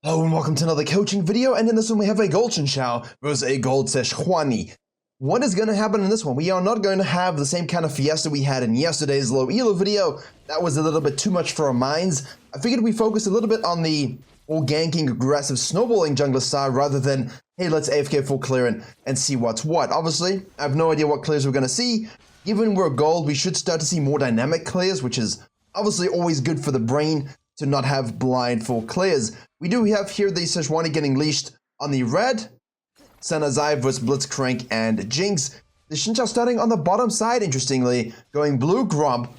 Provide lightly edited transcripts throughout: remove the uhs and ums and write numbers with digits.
Hello and welcome to another coaching video, and in this one we have a gold Xin Zhao versus a gold Sejuani. What is going to happen in this one? We are not going to have the same kind of fiesta we had in yesterday's low elo video. That was a little bit too much for our minds. I figured we focus a little bit on the all ganking, aggressive, snowballing jungler style rather than, hey, let's AFK full clear and see what's what. Obviously, I have no idea what clears we're going to see. Given we're gold, we should start to see more dynamic clears, which is obviously always good for the brain to not have blind full clears. We do have here the Sejuani getting leashed on the red. Zhao versus Blitzcrank and Jinx. The Xin Zhao starting on the bottom side, interestingly, going blue Grump.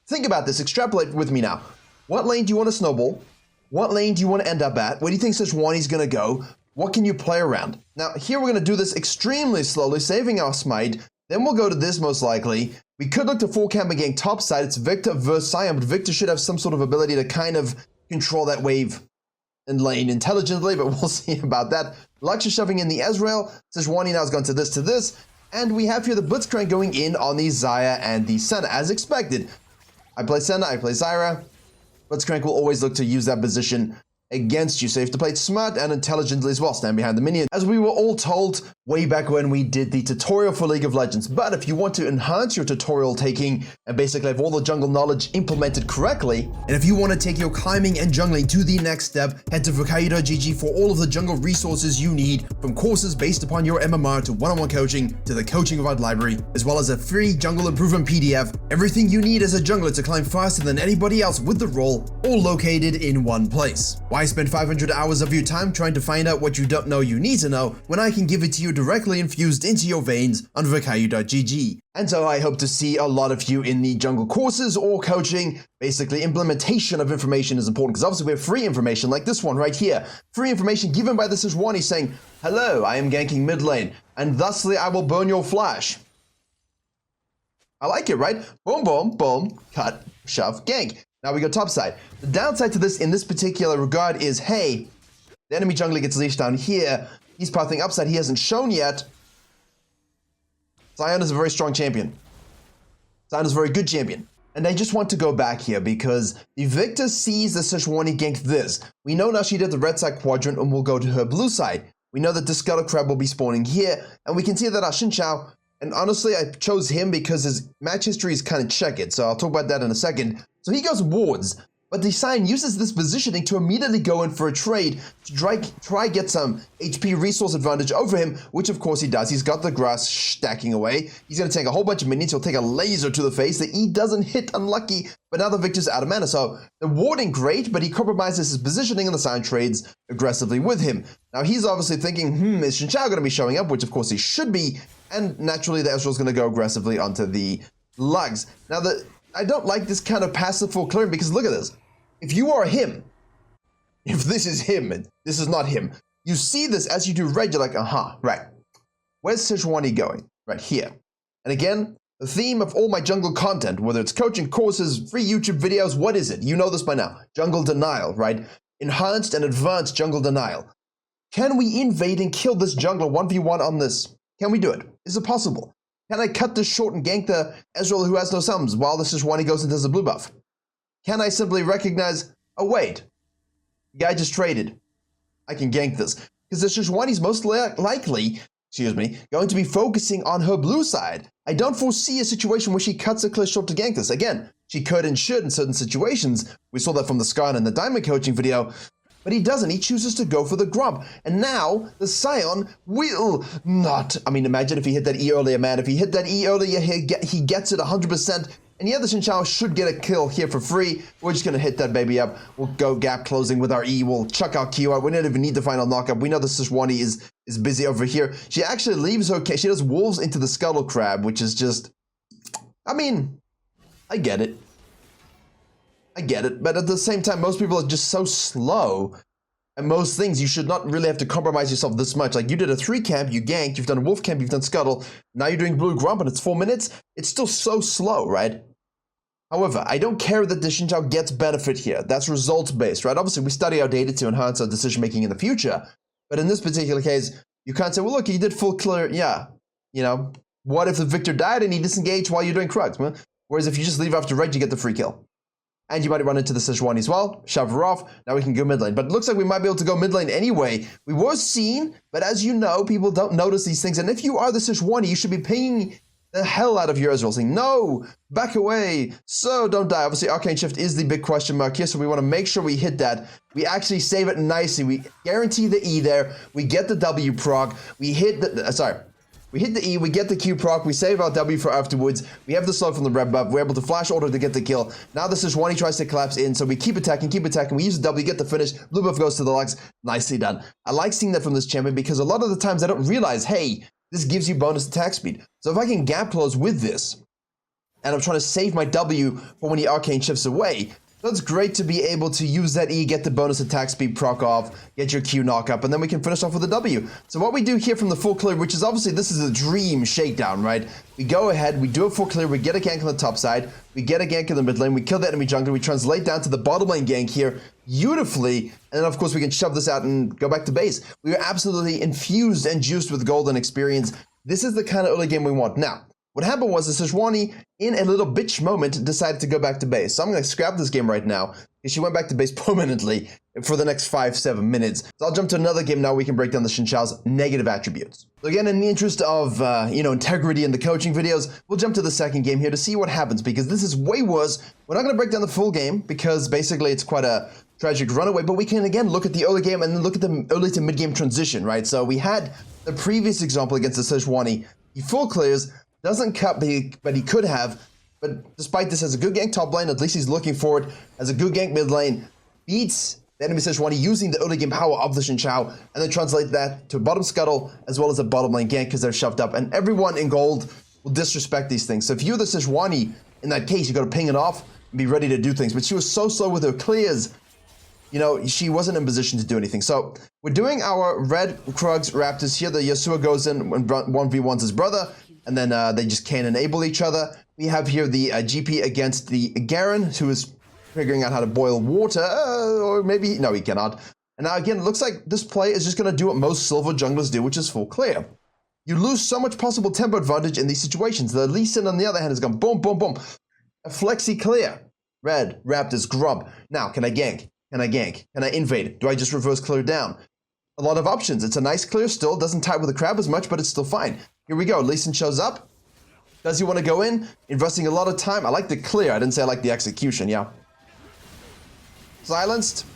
Think about this, extrapolate with me now. What lane do you want to snowball? What lane do you want to end up at? Where do you think Sejuani's going to go? What can you play around? Now, here we're going to do this extremely slowly, saving our smite. Then we'll go to this most likely. We could look to full camp again top side. It's Victor versus Sion, but Victor should have some sort of ability to kind of control that wave and lane intelligently, but we'll see about that. Lux is shoving in the Ezreal. Sejuani now has gone to this, and we have here the Blitzcrank going in on the Xayah and the Senna, as expected. I play Senna, I play Zyra. Blitzcrank will always look to use that position against you, so you have to play it smart and intelligently as well. Stand behind the minion, as we were all told way back when we did the tutorial for League of Legends. But if you want to enhance your tutorial taking and basically have all the jungle knowledge implemented correctly, and if you want to take your climbing and jungling to the next step, head to Virkayu.gg for all of the jungle resources you need, from courses based upon your MMR to one-on-one coaching to the coaching guide library, as well as a free jungle improvement PDF. Everything you need as a jungler to climb faster than anybody else with the role, all located in one place. Why spend 500 hours of your time trying to find out what you don't know you need to know when I can give it to you directly infused into your veins on Virkayu.gg. And so I hope to see a lot of you in the jungle courses or coaching. Basically, implementation of information is important because obviously we have free information like this one right here. Free information given by the Sejuani saying, hello, I am ganking mid lane, and thusly I will burn your flash. I like it, right? Boom, boom, boom, cut, shove, gank. Now we go top side. The downside to this in this particular regard is, hey, the enemy jungler gets leashed down here. He's pathing upside. He hasn't shown yet. Sion is a very strong champion. Sion is a very good champion. And I just want to go back here because the Victor sees the Sejuani gank this. We know now she did the red side quadrant and we'll go to her blue side. We know that the Scuttle Crab will be spawning here. And we can see that our Xin Zhao, and honestly, I chose him because his match history is kind of checkered. So I'll talk about that in a second. So he goes wards, but the Sion uses this positioning to immediately go in for a trade to try get some HP resource advantage over him, which of course he does. He's got the grass stacking away. He's going to take a whole bunch of minions. He'll take a laser to the face. The E doesn't hit, unlucky, but now the Victor's out of mana. So the warding great, but he compromises his positioning and the Sion trades aggressively with him. Now he's obviously thinking, is Xin Zhao going to be showing up, which of course he should be, and naturally the Ezreal's going to go aggressively onto the lugs. Now I don't like this kind of passive full clearing because look at this. If you are him, if this is him and this is not him, you see this as you do red, you're like, right. Where's Sejuani going? Right here. And again, the theme of all my jungle content, whether it's coaching courses, free YouTube videos, what is it? You know this by now. Jungle denial, right? Enhanced and advanced jungle denial. Can we invade and kill this jungler 1v1 on this? Can we do it? Is it possible? Can I cut this short and gank the Ezreal who has no summons while the Sejuani goes and does a blue buff? Can I simply recognize, oh wait, the guy just traded. I can gank this. Because the Sejuani's most likely, going to be focusing on her blue side. I don't foresee a situation where she cuts a clear short to gank this. Again, she could and should in certain situations. We saw that from the Skarn and the Diamond coaching video. But he doesn't. He chooses to go for the Grump. And now the Sion will not. I mean, imagine if he hit that E earlier, man. If he hit that E earlier, he gets it 100%. And yeah, the Xin Zhao should get a kill here for free. We're just going to hit that baby up. We'll go gap closing with our E. We'll chuck our Q out. We don't even need the final knockup. We know the Sejuani is busy over here. She actually leaves her. She does wolves into the Scuttle Crab, which is just, I mean, I get it. But at the same time, most people are just so slow. And most things, you should not really have to compromise yourself this much. Like you did a 3 camp, you ganked, you've done a wolf camp, you've done Scuttle. Now you're doing blue Grump and it's 4 minutes. It's still so slow, right? However, I don't care that the Xin Zhao gets benefit here. That's results-based, right? Obviously, we study our data to enhance our decision-making in the future. But in this particular case, you can't say, well, look, you did full clear. Yeah, you know, what if the Victor died and he disengaged while you're doing Krugs? Whereas if you just leave after red, you get the free kill. And you might run into the Sejuani as well. Shove her off. Now we can go mid lane. But it looks like we might be able to go mid lane anyway. We were seen, but as you know, people don't notice these things. And if you are the Sejuani, you should be pinging the hell out of your Ezreal, saying, no, back away, so don't die. Obviously, Arcane Shift is the big question mark here, so we want to make sure we hit that. We actually save it nicely. We guarantee the E there. We get the W proc. We hit the, we hit the E, we get the Q proc, we save our W for afterwards. We have the slow from the red buff. We're able to flash order to get the kill. Now the Sejuani tries to collapse in, so we keep attacking. We use the W, get the finish. Blue buff goes to the Lux. Nicely done. I like seeing that from this champion because a lot of the times I don't realize, hey, this gives you bonus attack speed. So if I can gap close with this, and I'm trying to save my W for when the Arcane shifts away, that's great to be able to use that E, get the bonus attack speed proc off, get your Q knock up, and then we can finish off with a W. So what we do here from the full clear, which is obviously, this is a dream shakedown, right? We go ahead, we do a full clear, we get a gank on the top side, we get a gank in the mid lane, we kill the enemy jungler, we translate down to the bottom lane gank here beautifully, and then of course we can shove this out and go back to base. We are absolutely infused and juiced with golden experience. This is the kind of early game we want. Now, what happened was the Sejuani, in a little bitch moment, decided to go back to base. So I'm going to scrap this game right now, because she went back to base permanently for the next 5-7 minutes. So I'll jump to another game now. We can break down the Xin Zhao's negative attributes. So again, in the interest of, integrity in the coaching videos, we'll jump to the second game here to see what happens, because this is way worse. We're not going to break down the full game, because basically it's quite a tragic runaway, but we can again look at the early game and then look at the early to mid game transition, right? So we had the previous example against the Sejuani. He full clears, doesn't cut, but he could have. But despite this, has a good gank top lane, at least he's looking for it, has a good gank mid lane, beats the enemy Sejuani using the early game power of the Xin Zhao, and then translate that to a bottom scuttle as well as a bottom lane gank because they're shoved up. And everyone in gold will disrespect these things. So if you're the Sejuani, in that case, you got to ping it off and be ready to do things. But she was so slow with her clears, she wasn't in position to do anything. So we're doing our red Krugs Raptors here. The Yasuo goes in when 1v1's his brother, and then they just can't enable each other. We have here the GP against the Garen, who is figuring out how to boil water, or maybe, no, he cannot. And now again, it looks like this play is just going to do what most silver junglers do, which is full clear. You lose so much possible tempo advantage in these situations. The Lee Sin, on the other hand, has gone boom, boom, boom. A flexi clear. Red, Raptors, grub. Now, can I gank? Can I gank? Can I invade? Do I just reverse clear down? A lot of options. It's a nice clear still. Doesn't tie with the crab as much, but it's still fine. Here we go. Lee Sin shows up. Does he want to go in? Investing a lot of time. I like the clear. I didn't say I like the execution, yeah. Silenced.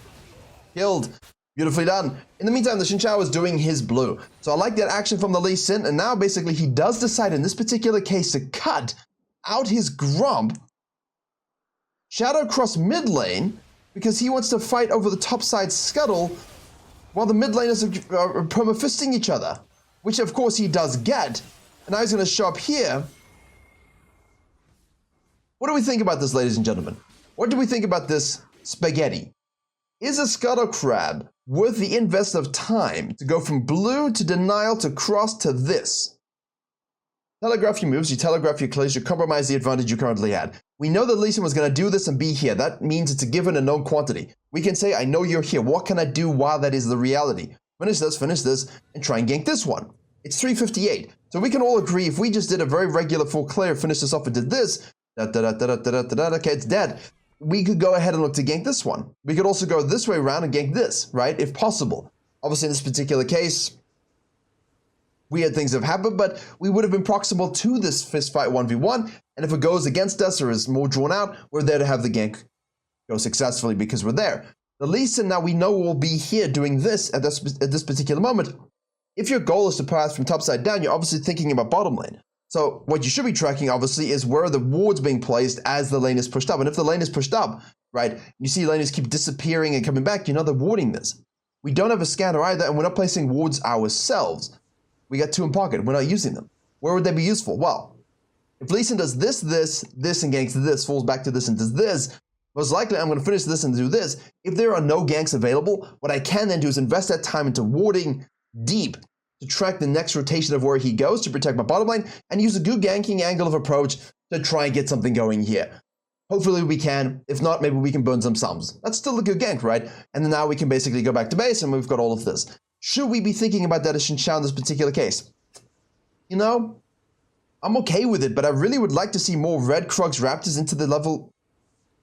Killed. Beautifully done. In the meantime, the Xin Zhao is doing his blue. So I like that action from the Lee Sin, and now basically he does decide in this particular case to cut out his Grump, shadow cross mid lane, because he wants to fight over the top side scuttle while the mid laners are perma-fisting each other, which of course he does get. And now he's going to show up here. What do we think about this, ladies and gentlemen? What do we think about this spaghetti? Is a scuttle crab worth the invest of time to go from blue to denial to cross to this? Telegraph your moves, you telegraph your clears, you compromise the advantage you currently had. We know that Lee Sin was going to do this and be here. That means it's a given and known quantity. We can say, I know you're here. What can I do while that is the reality? Finish this, and try and gank this one. It's 358. So we can all agree if we just did a very regular full clear, finish this off and did this, okay, it's dead. We could go ahead and look to gank this one. We could also go this way around and gank this, right? If possible. Obviously, in this particular case, weird things have happened, but we would have been proximal to this fist fight 1v1, and if it goes against us or is more drawn out, we're there to have the gank go successfully because we're there. The Lee Sin now we know will be here doing this at this particular moment. If your goal is to pass from top side down, you're obviously thinking about bottom lane. So what you should be tracking, obviously, is where are the wards being placed as the lane is pushed up. And if the lane is pushed up, right, you see laners keep disappearing and coming back, you know they're warding this. We don't have a scanner either, and we're not placing wards ourselves. We got two in pocket. We're not using them. Where would they be useful? Well, if Lee Sin does this, and ganks this, falls back to this and does this, most likely I'm going to finish this and do this. If there are no ganks available, what I can then do is invest that time into warding deep to track the next rotation of where he goes to protect my bottom lane and use a good ganking angle of approach to try and get something going here. Hopefully we can. If not, maybe we can burn some sums. That's still a good gank, right? And then now we can basically go back to base and we've got all of this. Should we be thinking about that as Xin Zhao in this particular case? You know, I'm okay with it, but I really would like to see more red Krugs Raptors into the level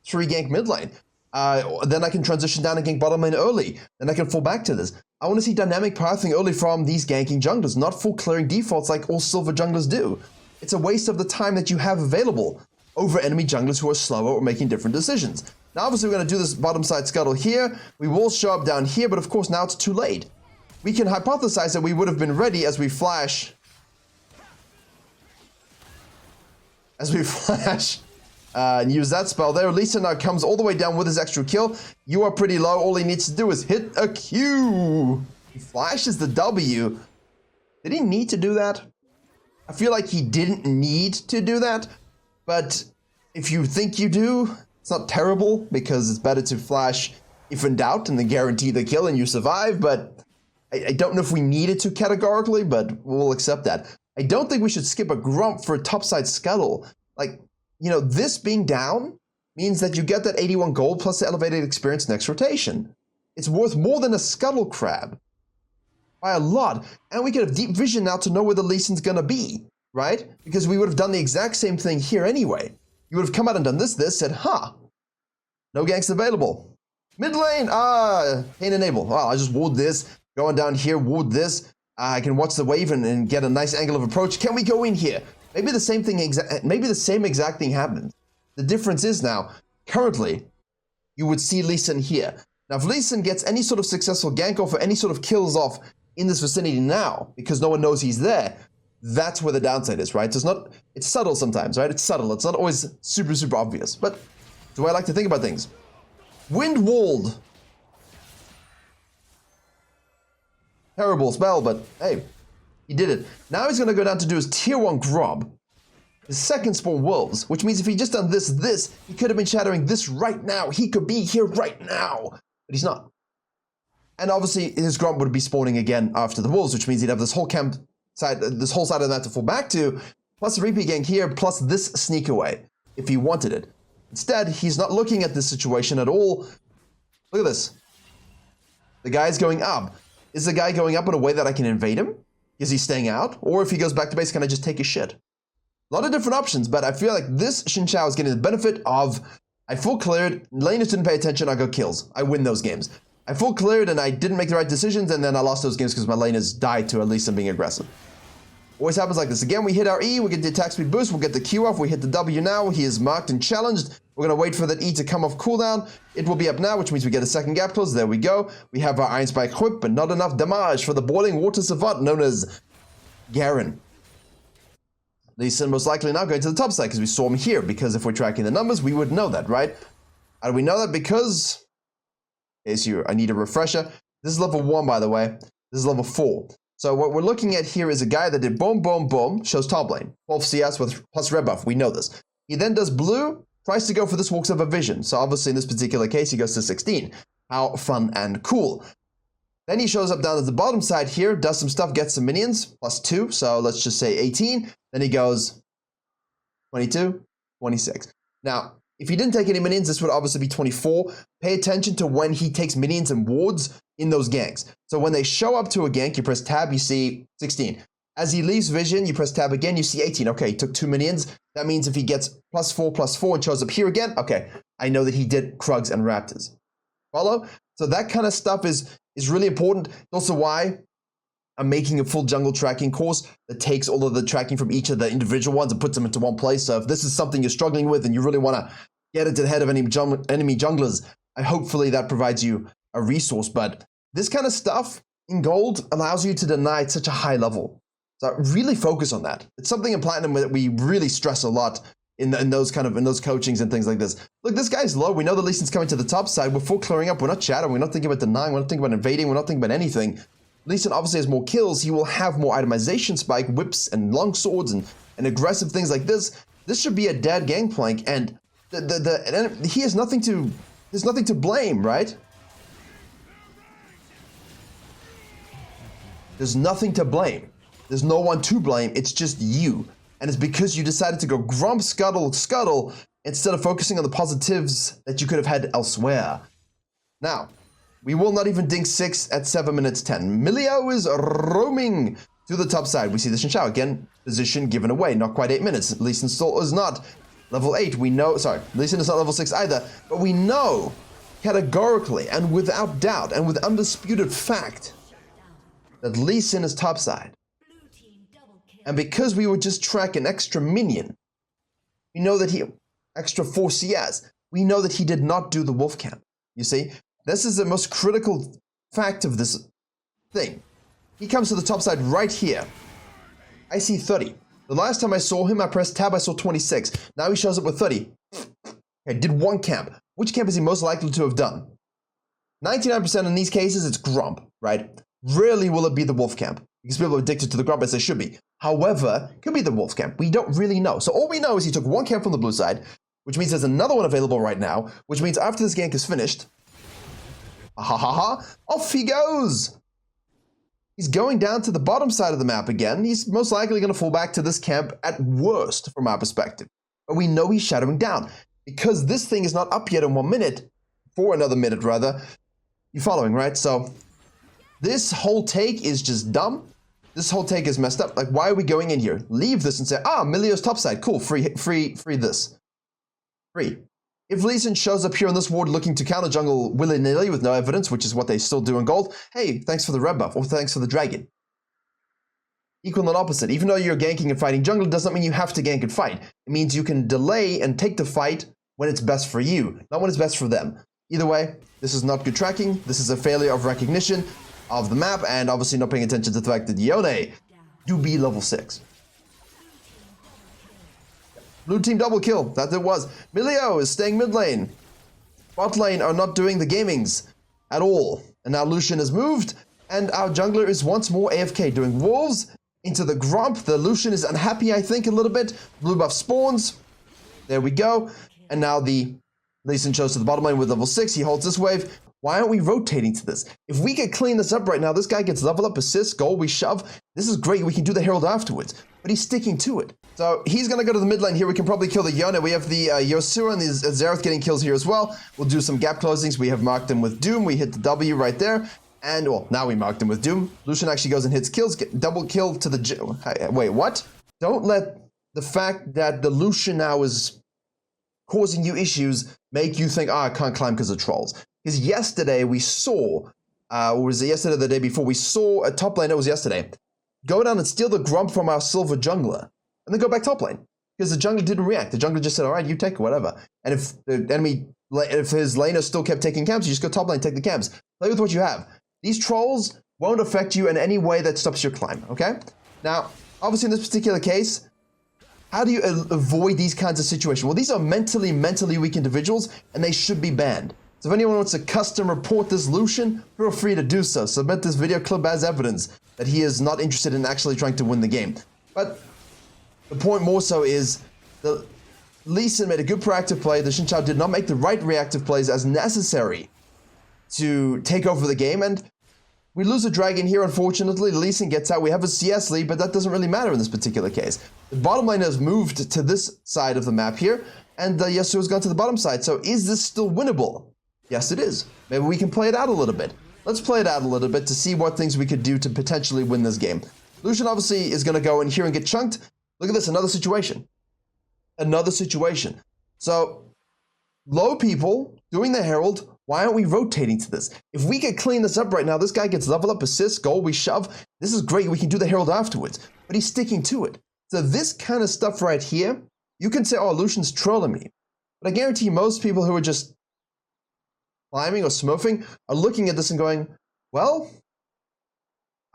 3 gank mid lane. Then I can transition down and gank bottom lane early. Then I can fall back to this. I want to see dynamic pathing early from these ganking junglers, not full clearing defaults like all silver junglers do. It's a waste of the time that you have available over enemy junglers who are slower or making different decisions. Now obviously we're going to do this bottom side scuttle here. We will show up down here, but of course now it's too late. We can hypothesize that we would have been ready as we flash. And use that spell there. Lee Sin now comes all the way down with his extra kill. You are pretty low. All he needs to do is hit a Q. He flashes the W. Did he need to do that? I feel like he didn't need to do that. But if you think you do, it's not terrible because it's better to flash if in doubt and then guarantee the kill and you survive. But I don't know if we needed to categorically, but we'll accept that. I don't think we should skip a Grump for a topside scuttle. Like, you know, this being down means that you get that 81 gold plus the elevated experience next rotation. It's worth more than a scuttle crab by a lot. And we could have deep vision now to know where the Lee Sin's gonna be, right? Because we would have done the exact same thing here anyway. You would have come out and done this, said, huh, no ganks available. Mid lane, can't enable. Wow, I just ward this, going down here, ward this. I can watch the wave and get a nice angle of approach. Can we go in here? Maybe the same thing, maybe the same exact thing happens. The difference is now, currently, you would see Lee Sin here. Now, if Lee Sin gets any sort of successful gank off or any sort of kills off in this vicinity now, because no one knows he's there, that's where the downside is, right? It's subtle sometimes, right? It's subtle. It's not always super, super obvious. But it's the way I like to think about things. Wind walled. Terrible spell, but hey, he did it. Now he's going to go down to do his tier 1 Grob. His second spawn Wolves, which means if he just done this, he could have been shattering this right now. He could be here right now, but he's not. And obviously his Grump would be spawning again after the Wolves, which means he'd have this whole camp side, this whole side of that to fall back to, plus a repeat gank here, plus this sneak away, if he wanted it. Instead, he's not looking at this situation at all. Look at this. The guy's going up. Is the guy going up in a way that I can invade him? Is he staying out? Or if he goes back to base, can I just take his shit? A lot of different options, but I feel like this Xin Zhao is getting the benefit of I full cleared, laners didn't pay attention, I got kills. I win those games. I full cleared and I didn't make the right decisions, and then I lost those games because my laners died to at least I'm being aggressive. Always happens like this. Again, we hit our E, we get the attack speed boost, we'll get the Q off, we hit the W now, he is marked and challenged. We're going to wait for that E to come off cooldown. It will be up now, which means we get a second gap close. There we go. We have our Iron Spike whip, but not enough damage for the boiling water savant known as Garen. Lee Sin most likely now going to the top side because we saw him here, because if we're tracking the numbers, we would know that, right? How do we know that? Because, I need a refresher. This is level 1, by the way. This is level 4. So what we're looking at here is a guy that did boom, boom, boom, shows top lane. 12 CS with plus red buff, we know this. He then does blue, tries to go for this walks over vision. So obviously in this particular case, he goes to 16. How fun and cool. Then he shows up down at the bottom side here, does some stuff, gets some minions, plus 2. So let's just say 18. Then he goes 22, 26. Now, if he didn't take any minions, this would obviously be 24. Pay attention to when he takes minions and wards in those ganks. So when they show up to a gank, you press tab, you see 16. As he leaves vision, you press tab again, you see 18. Okay, he took 2 minions. That means if he gets plus 4 and shows up here again, okay, I know that he did Krugs and Raptors. Follow? So that kind of stuff is really important. Also why I'm making a full jungle tracking course that takes all of the tracking from each of the individual ones and puts them into one place. So if this is something you're struggling with and you really want to get into the head of any enemy junglers, hopefully that provides you a resource. But this kind of stuff in gold allows you to deny at such a high level. So really focus on that. It's something in platinum that we really stress a lot in those coachings and things like this. Look, this guy's low. We know the Lee Sin's coming to the top side. We're full clearing up. We're not chatting. We're not thinking about denying. We're not thinking about invading. We're not thinking about anything. Lee Sin obviously has more kills. He will have more itemization spike, whips and long swords and aggressive things like this. This should be a dead gangplank, and he has nothing to. There's nothing to blame, right? There's nothing to blame. There's no one to blame. It's just you. And it's because you decided to go grump, scuttle, instead of focusing on the positives that you could have had elsewhere. Now, we will not even dink 6 at 7 minutes 10. Milio is roaming to the top side. We see the Xin Zhao again. Position given away. Not quite 8 minutes. Lee Sin still is not. level 8. We know, sorry, Lee Sin is not level 6 either, but we know categorically and without doubt and with undisputed fact that Lee Sin is topside. And because we would just track an extra minion, we know that extra 4 CS, we know that he did not do the wolf camp. You see, this is the most critical fact of this thing. He comes to the top side right here. I see 30. The last time I saw him, I pressed tab, I saw 26. Now he shows up with 30. Okay, did 1 camp. Which camp is he most likely to have done? 99% in these cases, it's Grump, right? Rarely will it be the wolf camp, because people are addicted to the Grump as they should be. However, it could be the wolf camp. We don't really know. So all we know is he took 1 camp from the blue side, which means there's another one available right now, which means after this gank is finished, off he goes! He's going down to the bottom side of the map again. He's most likely going to fall back to this camp at worst from our perspective. But we know he's shadowing down. Because this thing is not up yet in 1 minute, for another minute rather, you're following, right? So this whole take is just dumb. This whole take is messed up. Like, why are we going in here? Leave this and say, Milio's topside. Cool, free this. Free. If Lee Sin shows up here on this ward looking to counter jungle willy-nilly with no evidence, which is what they still do in gold, hey, thanks for the red buff, or thanks for the dragon. Equal and opposite. Even though you're ganking and fighting jungle, doesn't mean you have to gank and fight. It means you can delay and take the fight when it's best for you, not when it's best for them. Either way, this is not good tracking. This is a failure of recognition of the map, and obviously not paying attention to the fact that Yone do be level 6. Blue team double kill, that it was. Milio is staying mid lane. Bot lane are not doing the gamings at all. And now Lucian has moved, and our jungler is once more AFK, doing wolves into the Grump. The Lucian is unhappy, I think, a little bit. Blue buff spawns. There we go. And now the Lee Sin shows to the bottom lane with level 6. He holds this wave. Why aren't we rotating to this? If we could clean this up right now, this guy gets level up, assist, goal, we shove. This is great. We can do the Herald afterwards. But he's sticking to it. So he's going to go to the mid lane here. We can probably kill the Yone. We have the Yosura and the Xerath getting kills here as well. We'll do some gap closings. We have marked him with Doom. We hit the W right there. And, well, now we marked him with Doom. Lucian actually goes and hits kills. Double kill to the... Wait, what? Don't let the fact that the Lucian now is causing you issues make you think, I can't climb because of trolls. Because yesterday we saw, or was it yesterday or the day before, we saw a top lane, it was yesterday, go down and steal the Grump from our silver jungler, and then go back top lane. Because the jungler didn't react. The jungler just said, all right, you take it, whatever. And if the enemy, if his laner still kept taking camps, you just go top lane, take the camps. Play with what you have. These trolls won't affect you in any way that stops your climb, okay? Now, obviously in this particular case, how do you avoid these kinds of situations? Well, these are mentally weak individuals, and they should be banned. So if anyone wants to custom report this Lucian, feel free to do so. Submit this video clip as evidence that he is not interested in actually trying to win the game. But the point more so is the Lee Sin made a good proactive play. The Xin Zhao did not make the right reactive plays as necessary to take over the game. And we lose a dragon here, unfortunately. Lee Sin gets out. We have a CS lead, but that doesn't really matter in this particular case. The bottom lane has moved to this side of the map here, and Yasuo's gone to the bottom side. So is this still winnable? Yes, it is. Maybe we can play it out a little bit. Let's play it out a little bit to see what things we could do to potentially win this game. Lucian obviously is going to go in here and get chunked. Look at this, another situation. Another situation. So, low people doing the Herald. Why aren't we rotating to this? If we could clean this up right now, this guy gets level up, assist, goal, we shove. This is great. We can do the Herald afterwards. But he's sticking to it. So this kind of stuff right here, you can say, oh, Lucian's trolling me. But I guarantee most people who are just climbing or smurfing are looking at this and going, well,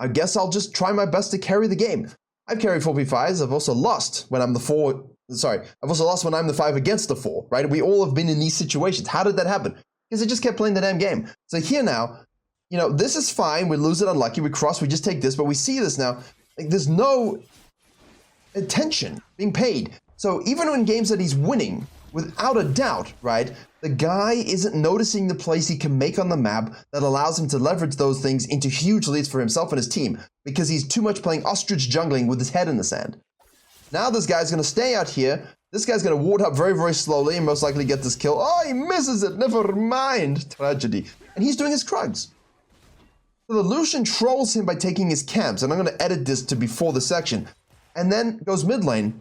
I guess I'll just try my best to carry the game. I've carried 4v5s. I've also lost when I'm the 4. Sorry, I've also lost when I'm the 5 against the 4, right? We all have been in these situations. How did that happen? Because I just kept playing the damn game. So here now, you know, this is fine. We lose it unlucky. We cross. We just take this. But we see this now. Like, there's no attention being paid. So even in games that he's winning, without a doubt, right, the guy isn't noticing the plays he can make on the map that allows him to leverage those things into huge leads for himself and his team because he's too much playing ostrich jungling with his head in the sand. Now this guy's going to stay out here. This guy's going to ward up very slowly and most likely get this kill. Oh, he misses it. Never mind. Tragedy. And he's doing his Krugs. So the Lucian trolls him by taking his camps. And I'm going to edit this to before the section. And then goes mid lane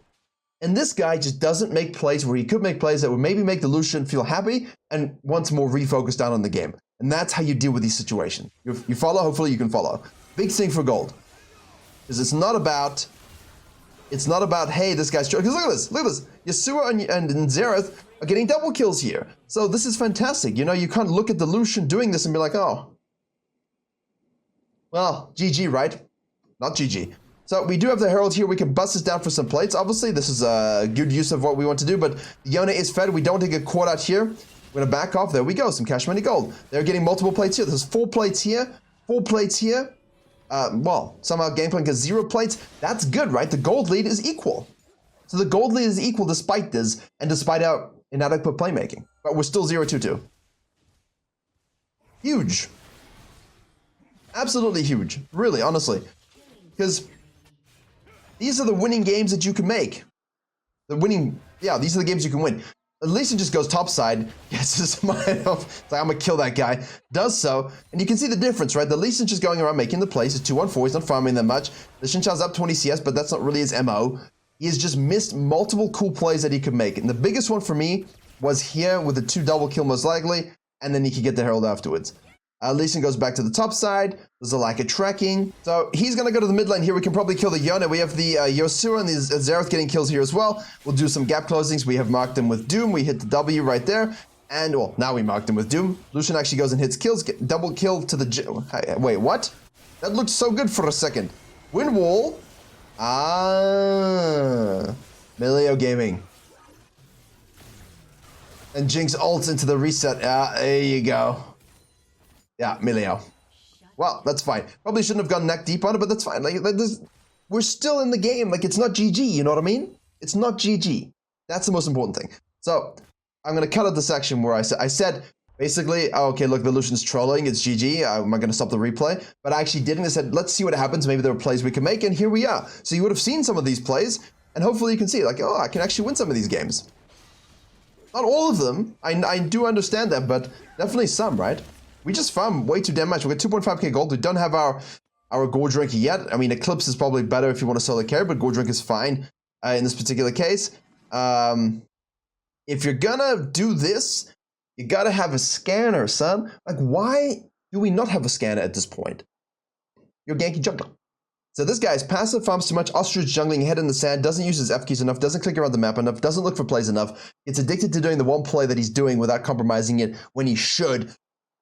And this guy just doesn't make plays where he could make plays that would maybe make the Lucian feel happy and once more refocus down on the game. And that's how you deal with these situations. You follow, hopefully you can follow. Big thing for gold. Because it's not about, hey, this guy's... Because look at this. Yasuo and Xerath are getting double kills here. So this is fantastic. You know, you can't look at the Lucian doing this and be like, oh. Well, GG, right? Not GG. So we do have the Herald here. We can bust this down for some plates. Obviously, this is a good use of what we want to do, but Yona is fed. We don't want to get caught out here. We're going to back off. There we go. Some cash money gold. They're getting multiple plates here. There's 4 plates here. 4 plates here. Well, somehow Gangplank has 0 plates. That's good, right? The gold lead is equal. So the gold lead is equal despite this and despite our inadequate playmaking. But we're still 0-2-2. Huge. Absolutely huge. Really, honestly. Because these are the winning games that you can make. These are the games you can win. Lee Sin just goes topside, gets his mind off. It's like, I'm gonna kill that guy. Does so, and you can see the difference, right? The Lee Sin just going around making the plays. It's 2-1-4, he's not farming that much. The Xin Zhao's up 20 CS, but that's not really his MO. He has just missed multiple cool plays that he could make. And the biggest one for me was here with the 2 double kill most likely, and then he could get the Herald afterwards. Lee Sin goes back to the top side. There's a lack of tracking. So he's going to go to the mid lane here. We can probably kill the Yona. We have the Yasuo and the Xerath getting kills here as well. We'll do some gap closings. We have marked them with Doom. We hit the W right there. And, well, now we marked them with Doom. Lucian actually goes and hits kills. Double kill to the... Wait, what? That looked so good for a second. Wind wall. Milio Gaming. And Jinx ults into the reset. There you go. Yeah, Milio. Well, that's fine. Probably shouldn't have gone neck deep on it, but that's fine. Like, we're still in the game. Like, it's not GG, you know what I mean? It's not GG. That's the most important thing. So, I'm going to cut out the section where I said, basically, oh, okay, look, the Lucian's trolling. It's GG. I'm not going to stop the replay. But I actually didn't. I said, let's see what happens. Maybe there are plays we can make, and here we are. So you would have seen some of these plays, and hopefully you can see, like, oh, I can actually win some of these games. Not all of them. I do understand that, but definitely some, right? We just farm way too damn much. We got 2.5k gold. We don't have our Gorge Drink yet. I mean, Eclipse is probably better if you want to solo carry, but Gorge Drink is fine in this particular case. If you're gonna do this, you gotta have a scanner, son. Like, why do we not have a scanner at this point? You're Genki jungler. So this guy's passive, farms too much, ostrich jungling, head in the sand, doesn't use his F keys enough, doesn't click around the map enough, doesn't look for plays enough, gets addicted to doing the one play that he's doing without compromising it when he should.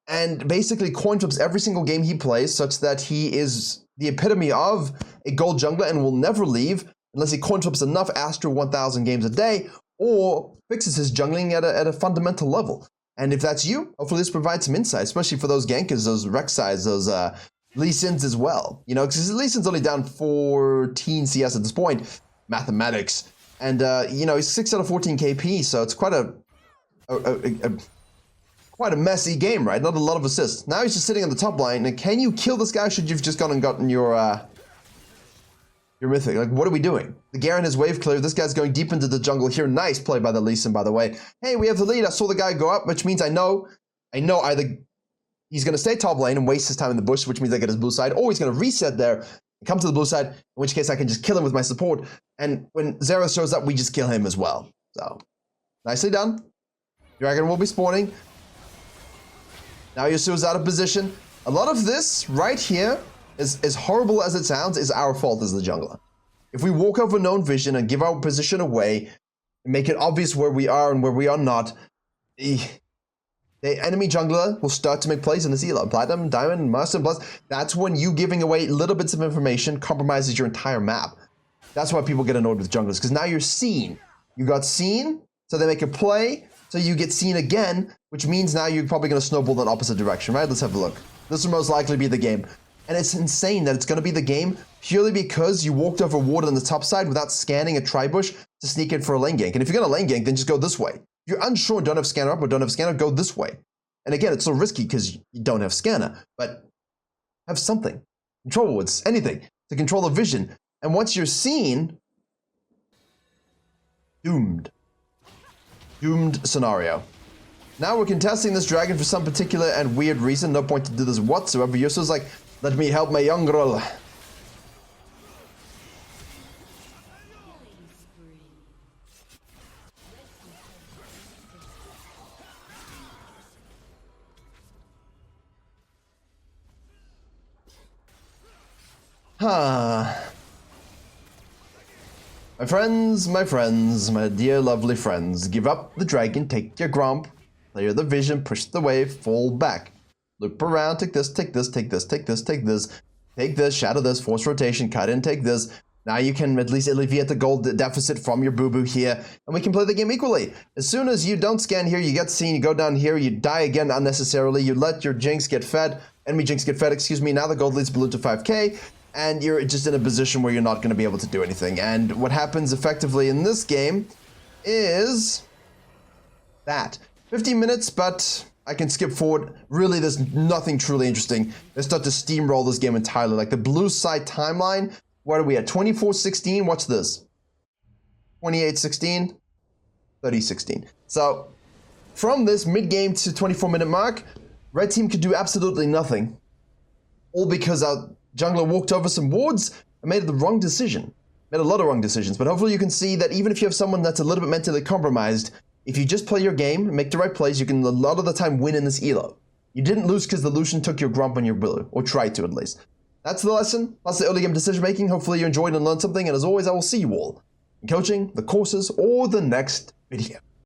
And basically coin flips every single game he plays such that he is the epitome of a gold jungler and will never leave unless he coin flips enough Astro 1000 games a day or fixes his jungling at a fundamental level. And if that's you, hopefully this provides some insight, especially for those gankers, those Rek'Sais, those Lee Sins as well. You know, because Lee Sin's only down 14 CS at this point, mathematics. And, you know, he's 6 out of 14 KP, so it's quite quite a messy game, right? Not a lot of assists. Now he's just sitting on the top line. And can you kill this guy? Should you've just gone and gotten your mythic? Like, what are we doing? The Garen is wave clear. This guy's going deep into the jungle here. Nice play by the Lee Sin, by the way. Hey, we have the lead. I saw the guy go up, which means I know either he's going to stay top lane and waste his time in the bush, which means I get his blue side, or he's going to reset there and come to the blue side, in which case I can just kill him with my support. And when Xerath shows up, we just kill him as well. So, nicely done. Dragon will be spawning. Now Yasuo's out of position. A lot of this right here, as horrible as it sounds, is our fault as the jungler. If we walk over known vision and give our position away, and make it obvious where we are and where we are not, the enemy jungler will start to make plays in this elo. Platinum, Diamond, Master, and Plus. That's when you giving away little bits of information compromises your entire map. That's why people get annoyed with junglers, because now you're seen. You got seen, so they make a play, so you get seen again, which means now you're probably going to snowball in the opposite direction, right? Let's have a look. This will most likely be the game. And it's insane that it's going to be the game purely because you walked over ward on the top side without scanning a tri-bush to sneak in for a lane gank. And if you're going to lane gank, then just go this way. If you're unsure, don't have scanner up or don't have scanner, go this way. And again, it's so risky because you don't have scanner, but have something. Control wards, anything to control the vision. And once you're seen, doomed. Doomed scenario. Now we're contesting this dragon for some particular and weird reason. No point to do this whatsoever. Yasuo's like, let me help my young girl. My friends, my dear lovely friends, give up the dragon, take your grump, clear the vision, push the wave, fall back. Loop around, take this, take this, take this, take this, take this, take this, shadow this, force rotation, cut in, take this. Now you can at least alleviate the gold deficit from your boo-boo here, and we can play the game equally. As soon as you don't scan here, you get seen, you go down here, you die again unnecessarily, you let your Jinx get fed, enemy Jinx get fed, excuse me, now the gold leads balloon to 5k, and you're just in a position where you're not going to be able to do anything. And what happens effectively in this game is that. 15 minutes, but I can skip forward. Really, there's nothing truly interesting. Let's start to steamroll this game entirely. Like the blue side timeline, what are we at? 24-16, what's this? 28-16, 30-16. So, from this mid-game to 24-minute mark, red team could do absolutely nothing. All because our jungler walked over some wards and made the wrong decision. Made a lot of wrong decisions, but hopefully you can see that even if you have someone that's a little bit mentally compromised, if you just play your game, make the right plays, you can a lot of the time win in this elo. You didn't lose because the Lucian took your grump on your blue, or tried to at least. That's the lesson, that's the early game decision making. Hopefully you enjoyed and learned something, and as always I will see you all in coaching, the courses, or the next video.